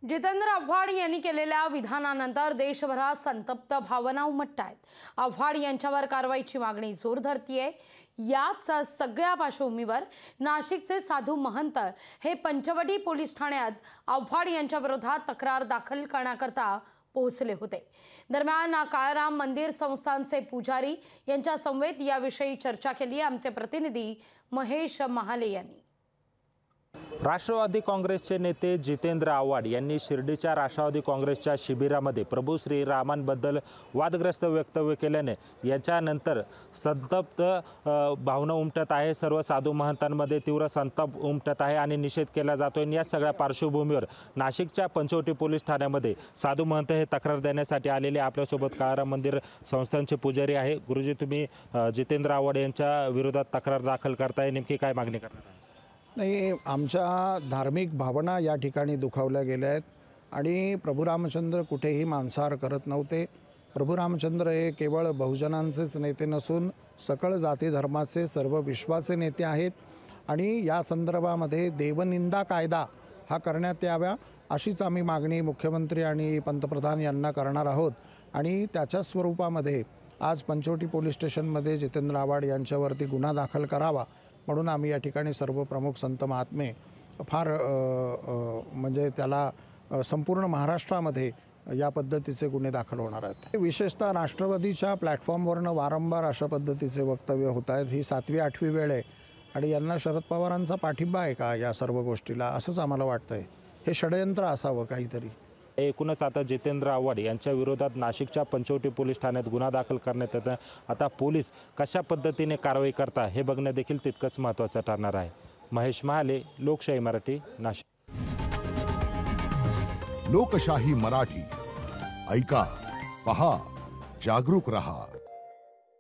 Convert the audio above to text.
जितेंद्र आव्हाड यांनी केलेल्या विधानानंतर देशभरात संतप्त भावना उमटतायत। आव्हाड यांच्यावर कारवाईची मागणी जोर धरतीये। याच सगळ्या पार्श्वभूमीवर नाशिकचे साधू महंत हे पंचवटी पोलीस ठाण्यात आव्हाड यांच्या विरोधात तक्रार दाखल करण्याकरता पोहोचले होते। दरम्यान काळाराम मंदिर संस्थानचे पुजारी यांच्या समवेत याविषयी चर्चा केली। आमचे प्रतिनिधी महेश महाले यांनी। राष्ट्रवादी काँग्रेसचे नेते जितेंद्र आव्हाड यांनी शिर्डीच्या राष्ट्रवादी काँग्रेसच्या शिबिरामध्ये प्रभू श्रीरामांबद्दल वादग्रस्त वक्तव्य केल्याने याच्यानंतर संतप्त भावना उमटत आहे। सर्व साधू महंतांमध्ये तीव्र संताप उमटत आहे आणि निषेध केला जातोय। या सगळ्या पार्श्वभूमीवर नाशिकच्या पंचवटी पोलीस ठाण्यामध्ये साधू महंत हे तक्रार देण्यासाठी आलेले। आपल्यासोबत काळाराम मंदिर संस्थानचे पुजारी आहे। गुरुजी, तुम्ही जितेंद्र आव्हाड यांच्या विरोधात तक्रार दाखल करताय, नेमकी काय मागणी करणार आहे? नाही, आमच्या धार्मिक भावना या ठिकाणी दुखावल्या गेल्या आहेत आणि प्रभू रामचंद्र कुठेही मांसाहार करत नव्हते। प्रभू रामचंद्र हे केवळ बहुजनांचेच नेते नसून सकळ जाती धर्माचे सर्व विश्वाचे नेते आहेत आणि या संदर्भामध्ये देवनिंदा कायदा हा करण्यात यावा अशीच आम्ही मागणी मुख्यमंत्री आणि पंतप्रधान यांना करणार आहोत। आणि त्याच्या स्वरूपामध्ये आज पंचवटी पोलीस स्टेशनमध्ये जितेंद्र आव्हाड यांच्यावरती गुन्हा दाखल करावा म्हणून आम्ही या ठिकाणी सर्व प्रमुख संत महात्मे फार म्हणजे त्याला संपूर्ण महाराष्ट्रामध्ये या पद्धतीचे गुन्हे दाखल होणार आहेत। विशेषतः राष्ट्रवादीच्या प्लॅटफॉर्मवरनं वारंवार अशा पद्धतीचे वक्तव्य होत आहेत। ही 7वी-8वी वेळ आहे आणि यांना शरद पवारांचा पाठिंबा आहे का या सर्व गोष्टीला, असंच आम्हाला वाटतंय। हे षडयंत्र असावं काहीतरी। एकूणच आता जितेंद्र आव्हाड यांच्या विरोधात नाशिकच्या पंचवटी पोलीस ठाण्यात गुन्हा दाखल करण्यात येतो। आता पोलीस कशा पद्धतीने कारवाई करतात हे बघणे देखील तितकंच महत्त्वाचं ठरणार आहे। महेश महाले, लोकशाही मराठी, नाशिक। लोकशाही मराठी, ऐका, पहा, जागरूक रहा।